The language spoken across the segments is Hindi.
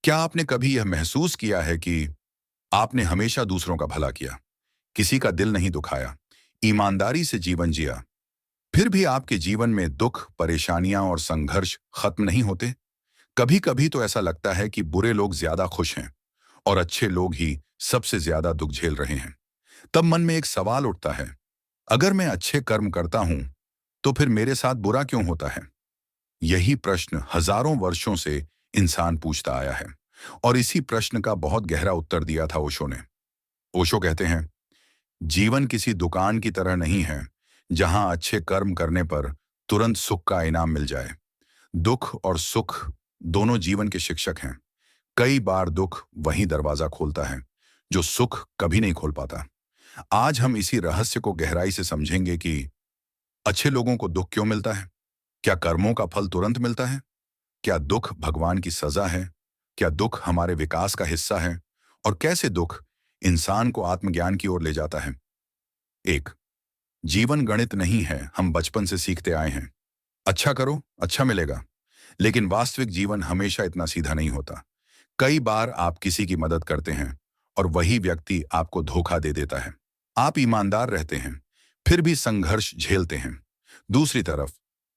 क्या आपने कभी यह महसूस किया है कि आपने हमेशा दूसरों का भला किया, किसी का दिल नहीं दुखाया, ईमानदारी से जीवन जिया, फिर भी आपके जीवन में दुख, परेशानियां और संघर्ष खत्म नहीं होते? कभी कभी तो ऐसा लगता है कि बुरे लोग ज्यादा खुश हैं और अच्छे लोग ही सबसे ज्यादा दुख झेल रहे हैं। तब मन में एक सवाल उठता है, अगर मैं अच्छे कर्म करता हूं तो फिर मेरे साथ बुरा क्यों होता है? यही प्रश्न हजारों वर्षों से इंसान पूछता आया है और इसी प्रश्न का बहुत गहरा उत्तर दिया था ओशो ने। ओशो कहते हैं, जीवन किसी दुकान की तरह नहीं है जहां अच्छे कर्म करने पर तुरंत सुख का इनाम मिल जाए। दुख और सुख दोनों जीवन के शिक्षक हैं। कई बार दुख वही दरवाजा खोलता है जो सुख कभी नहीं खोल पाता। आज हम इसी रहस्य को गहराई से समझेंगे कि अच्छे लोगों को दुख क्यों मिलता है, क्या कर्मों का फल तुरंत मिलता है, क्या दुख भगवान की सजा है, क्या दुख हमारे विकास का हिस्सा है, और कैसे दुख इंसान को आत्मज्ञान की ओर ले जाता है। एक, जीवन गणित नहीं है, हम बचपन से सीखते आए हैं, अच्छा करो अच्छा मिलेगा। लेकिन वास्तविक जीवन हमेशा इतना सीधा नहीं होता। कई बार आप किसी की मदद करते हैं और वही व्यक्ति आपको धोखा दे देता है। आप ईमानदार रहते हैं, फिर भी संघर्ष झेलते हैं। दूसरी तरफ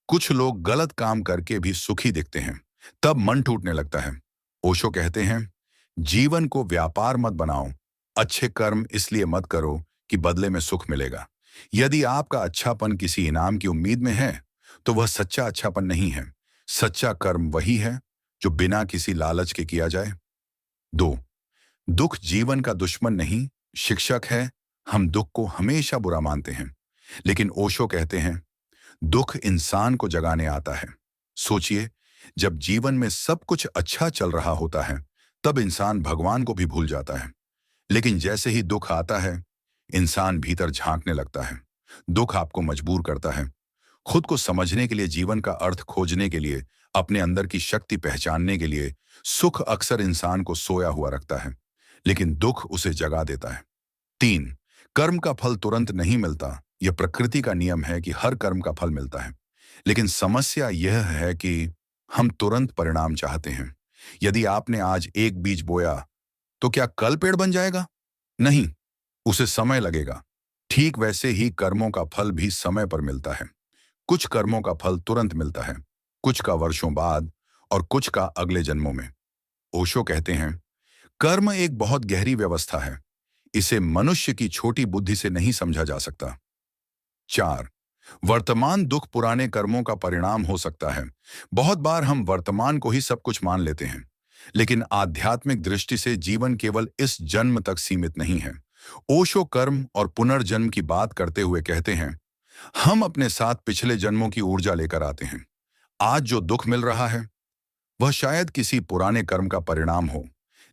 कुछ लोग गलत काम करके भी सुखी दिखते हैं, तब मन टूटने लगता है। ओशो कहते हैं, जीवन को व्यापार मत बनाओ, अच्छे कर्म इसलिए मत करो कि बदले में सुख मिलेगा। यदि आपका अच्छापन किसी इनाम की उम्मीद में है तो वह सच्चा अच्छापन नहीं है। सच्चा कर्म वही है जो बिना किसी लालच के किया जाए। दो, दुख जीवन का दुश्मन नहीं, शिक्षक है। हम दुख को हमेशा बुरा मानते हैं, लेकिन ओशो कहते हैं, दुख इंसान को जगाने आता है। सोचिए, जब जीवन में सब कुछ अच्छा चल रहा होता है तब इंसान भगवान को भी भूल जाता है। लेकिन जैसे ही दुख आता है, इंसान भीतर झांकने लगता है। दुख आपको मजबूर करता है खुद को समझने के लिए, जीवन का अर्थ खोजने के लिए, अपने अंदर की शक्ति पहचानने के लिए। सुख अक्सर इंसान को सोया हुआ रखता है, लेकिन दुख उसे जगा देता है। तीन, कर्म का फल तुरंत नहीं मिलता। यह प्रकृति का नियम है कि हर कर्म का फल मिलता है, लेकिन समस्या यह है कि हम तुरंत परिणाम चाहते हैं। यदि आपने आज एक बीज बोया तो क्या कल पेड़ बन जाएगा? नहीं, उसे समय लगेगा। ठीक वैसे ही कर्मों का फल भी समय पर मिलता है। कुछ कर्मों का फल तुरंत मिलता है, कुछ का वर्षों बाद, और कुछ का अगले जन्मों में। ओशो कहते हैं, कर्म एक बहुत गहरी व्यवस्था है, इसे मनुष्य की छोटी बुद्धि से नहीं समझा जा सकता। चार, वर्तमान दुख पुराने कर्मों का परिणाम हो सकता है। बहुत बार हम वर्तमान को ही सब कुछ मान लेते हैं, लेकिन आध्यात्मिक दृष्टि से जीवन केवल इस जन्म तक सीमित नहीं है। ओशो कर्म और पुनर्जन्म की बात करते हुए कहते हैं, हम अपने साथ पिछले जन्मों की ऊर्जा लेकर आते हैं। आज जो दुख मिल रहा है वह शायद किसी पुराने कर्म का परिणाम हो,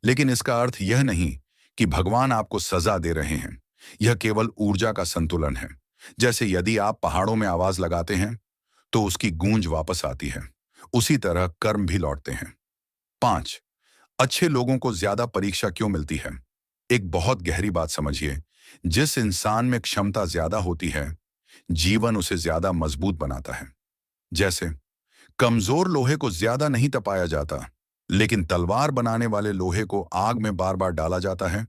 लेकिन इसका अर्थ यह नहीं कि भगवान आपको सजा दे रहे हैं। यह केवल ऊर्जा का संतुलन है। जैसे यदि आप पहाड़ों में आवाज लगाते हैं तो उसकी गूंज वापस आती है, उसी तरह कर्म भी लौटते हैं। पांच, अच्छे लोगों को ज्यादा परीक्षा क्यों मिलती है? एक बहुत गहरी बात समझिए, जिस इंसान में क्षमता ज्यादा होती है, जीवन उसे ज्यादा मजबूत बनाता है। जैसे कमजोर लोहे को ज्यादा नहीं तपाया जाता, लेकिन तलवार बनाने वाले लोहे को आग में बार बार डाला जाता है।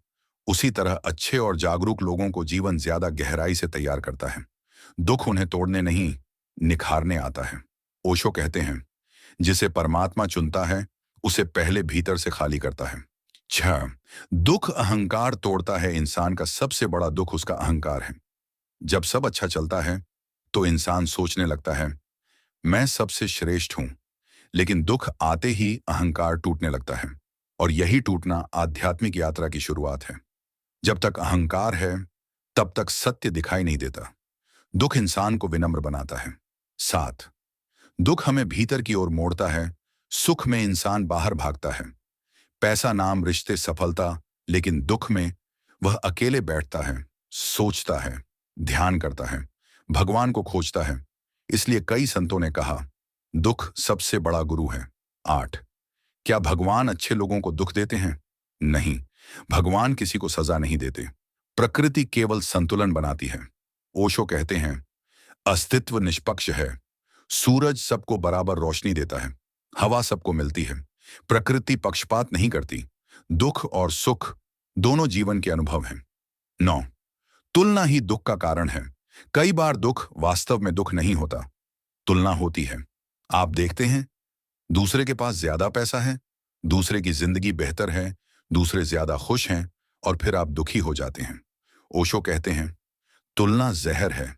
उसी तरह अच्छे और जागरूक लोगों को जीवन ज्यादा गहराई से तैयार करता है। दुख उन्हें तोड़ने नहीं, निखारने आता है। ओशो कहते हैं, जिसे परमात्मा चुनता है उसे पहले भीतर से खाली करता है। छह, दुख अहंकार तोड़ता है। इंसान का सबसे बड़ा दुख उसका अहंकार है। जब सब अच्छा चलता है तो इंसान सोचने लगता है, मैं सबसे श्रेष्ठ हूं। लेकिन दुख आते ही अहंकार टूटने लगता है, और यही टूटना आध्यात्मिक यात्रा की शुरुआत है। जब तक अहंकार है तब तक सत्य दिखाई नहीं देता। दुख इंसान को विनम्र बनाता है। सात, दुख हमें भीतर की ओर मोड़ता है। सुख में इंसान बाहर भागता है, पैसा नाम रिश्ते सफलता, लेकिन दुख में वह अकेले बैठता है, सोचता है, ध्यान करता है, भगवान को खोजता है। इसलिए कई संतों ने कहा, दुख सबसे बड़ा गुरु है। आठ, क्या भगवान अच्छे लोगों को दुख देते हैं? नहीं, भगवान किसी को सजा नहीं देते। प्रकृति केवल संतुलन बनाती है। ओशो कहते हैं, अस्तित्व निष्पक्ष है। सूरज सबको बराबर रोशनी देता है, हवा सबको मिलती है, प्रकृति पक्षपात नहीं करती। दुख और सुख दोनों जीवन के अनुभव हैं। 9, तुलना ही दुख का कारण है। कई बार दुख वास्तव में दुख नहीं होता, तुलना होती है। आप देखते हैं दूसरे के पास ज्यादा पैसा है, दूसरे की जिंदगी बेहतर है, दूसरे ज्यादा खुश हैं, और फिर आप दुखी हो जाते हैं। ओशो कहते हैं तुलना जहर है।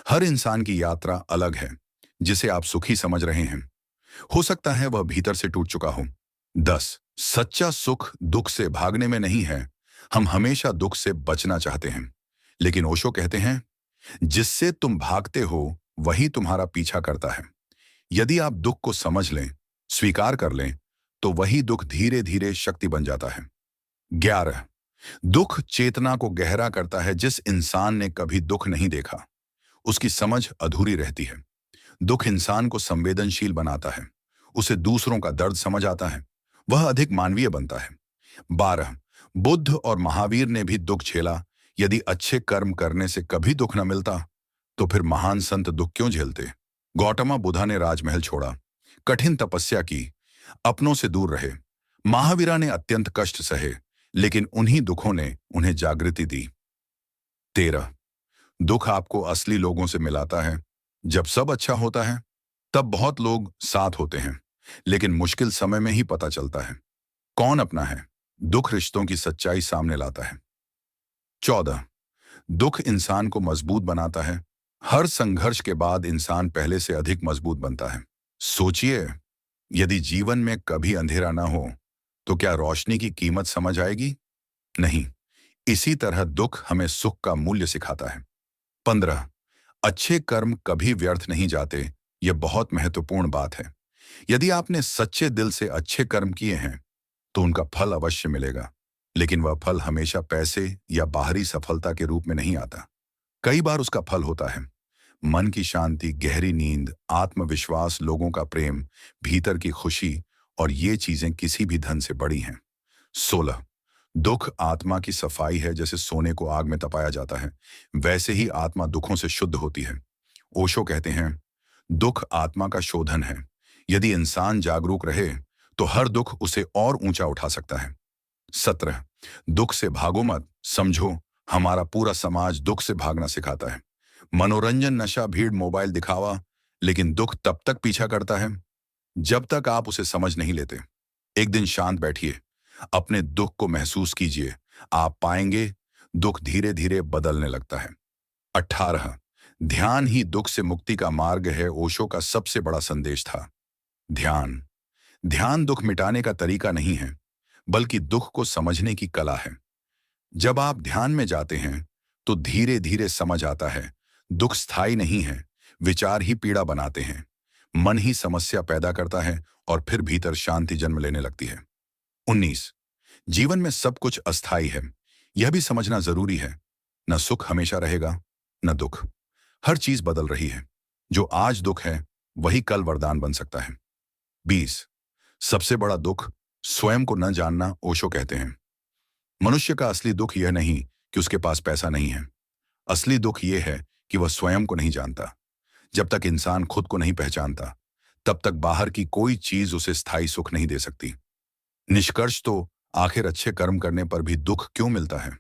हर इंसान की यात्रा अलग है। जिसे आप सुखी समझ रहे हैं हो सकता है वह भीतर से टूट चुका हो। 10, सच्चा सुख दुख से भागने में नहीं है। हम हमेशा दुख से बचना चाहते हैं, लेकिन ओशो कहते हैं जिससे तुम भागते हो वही तुम्हारा पीछा करता है। यदि आप दुख को समझ लें, स्वीकार कर लें, तो वही दुख धीरे धीरे शक्ति बन जाता है। 11, दुख चेतना को गहरा करता है। जिस इंसान ने कभी दुख नहीं देखा उसकी समझ अधूरी रहती है। दुख इंसान को संवेदनशील बनाता है, उसे दूसरों का दर्द समझ आता है, वह अधिक मानवीय बनता है। 12, बुद्ध और महावीर ने भी दुख झेला। यदि अच्छे कर्म करने से कभी दुख न मिलता तो फिर महान संत दुख क्यों झेलते। गौतम बुद्धा ने राजमहल छोड़ा, कठिन तपस्या की, अपनों से दूर रहे। महावीरा ने अत्यंत कष्ट सहे, लेकिन उन्हीं दुखों ने उन्हें जागृति दी। 13, दुख आपको असली लोगों से मिलाता है। जब सब अच्छा होता है तब बहुत लोग साथ होते हैं, लेकिन मुश्किल समय में ही पता चलता है कौन अपना है। दुख रिश्तों की सच्चाई सामने लाता है। 14, दुख इंसान को मजबूत बनाता है। हर संघर्ष के बाद इंसान पहले से अधिक मजबूत बनता है। सोचिए, यदि जीवन में कभी अंधेरा ना हो तो क्या रोशनी की कीमत समझ आएगी? नहीं। इसी तरह दुख हमें सुख का मूल्य सिखाता है। 15, अच्छे कर्म कभी व्यर्थ नहीं जाते। यह बहुत महत्वपूर्ण बात है। यदि आपने सच्चे दिल से अच्छे कर्म किए हैं तो उनका फल अवश्य मिलेगा, लेकिन वह फल हमेशा पैसे या बाहरी सफलता के रूप में नहीं आता। कई बार उसका फल होता है मन की शांति, गहरी नींद, आत्मविश्वास, लोगों का प्रेम, भीतर की खुशी, और ये चीजें किसी भी धन से बड़ी हैं। 16, दुख आत्मा की सफाई है। जैसे सोने को आग में तपाया जाता है, वैसे ही आत्मा दुखों से शुद्ध होती है। ओशो कहते हैं दुख आत्मा का शोधन है। यदि इंसान जागरूक रहे तो हर दुख उसे और ऊंचा उठा सकता है। 17, दुख से भागो मत, समझो हमारा पूरा समाज दुख से भागना सिखाता है। मनोरंजन, नशा, भीड़, मोबाइल, दिखावा, लेकिन दुख तब तक पीछा करता है जब तक आप उसे समझ नहीं लेते। एक दिन शांत बैठिए, अपने दुख को महसूस कीजिए, आप पाएंगे दुख धीरे धीरे बदलने लगता है। 18, ध्यान ही दुख से मुक्ति का मार्ग है। ओशो का सबसे बड़ा संदेश था ध्यान। ध्यान दुख मिटाने का तरीका नहीं है, बल्कि दुख को समझने की कला है। जब आप ध्यान में जाते हैं तो धीरे धीरे समझ आता है दुख स्थायी नहीं है, विचार ही पीड़ा बनाते हैं, मन ही समस्या पैदा करता है, और फिर भीतर शांति जन्म लेने लगती है। 19, जीवन में सब कुछ अस्थायी है, यह भी समझना जरूरी है। न सुख हमेशा रहेगा, न दुख। हर चीज बदल रही है। जो आज दुख है वही कल वरदान बन सकता है। 20, सबसे बड़ा दुख स्वयं को न जानना। ओशो कहते हैं मनुष्य का असली दुख यह नहीं कि उसके पास पैसा नहीं है, असली दुख यह है कि वह स्वयं को नहीं जानता। जब तक इंसान खुद को नहीं पहचानता तब तक बाहर की कोई चीज उसे स्थायी सुख नहीं दे सकती। निष्कर्ष तो आखिर अच्छे कर्म करने पर भी दुख क्यों मिलता है?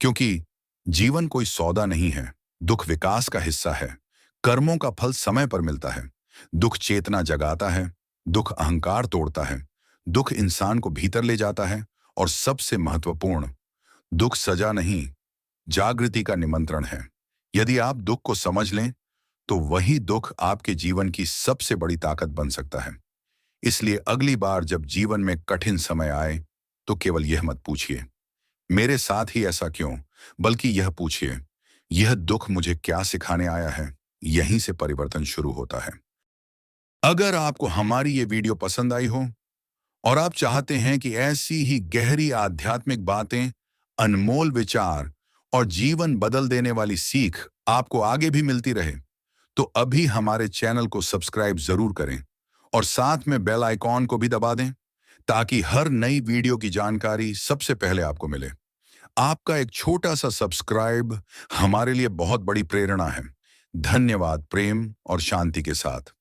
क्योंकि जीवन कोई सौदा नहीं है। दुख विकास का हिस्सा है। कर्मों का फल समय पर मिलता है। दुख चेतना जगाता है, दुख अहंकार तोड़ता है, दुख इंसान को भीतर ले जाता है, और सबसे महत्वपूर्ण, दुख सजा नहीं, जागृति का निमंत्रण है। यदि आप दुख को समझ लें तो वही दुख आपके जीवन की सबसे बड़ी ताकत बन सकता है। इसलिए अगली बार जब जीवन में कठिन समय आए तो केवल यह मत पूछिए मेरे साथ ही ऐसा क्यों, बल्कि यह पूछिए यह दुख मुझे क्या सिखाने आया है। यहीं से परिवर्तन शुरू होता है। अगर आपको हमारी ये वीडियो पसंद आई हो और आप चाहते हैं कि ऐसी ही गहरी आध्यात्मिक बातें, अनमोल विचार और जीवन बदल देने वाली सीख आपको आगे भी मिलती रहे, तो अभी हमारे चैनल को सब्सक्राइब जरूर करें और साथ में बेल आइकॉन को भी दबा दें, ताकि हर नई वीडियो की जानकारी सबसे पहले आपको मिले। आपका एक छोटा सा सब्सक्राइब हमारे लिए बहुत बड़ी प्रेरणा है। धन्यवाद। प्रेम और शांति के साथ।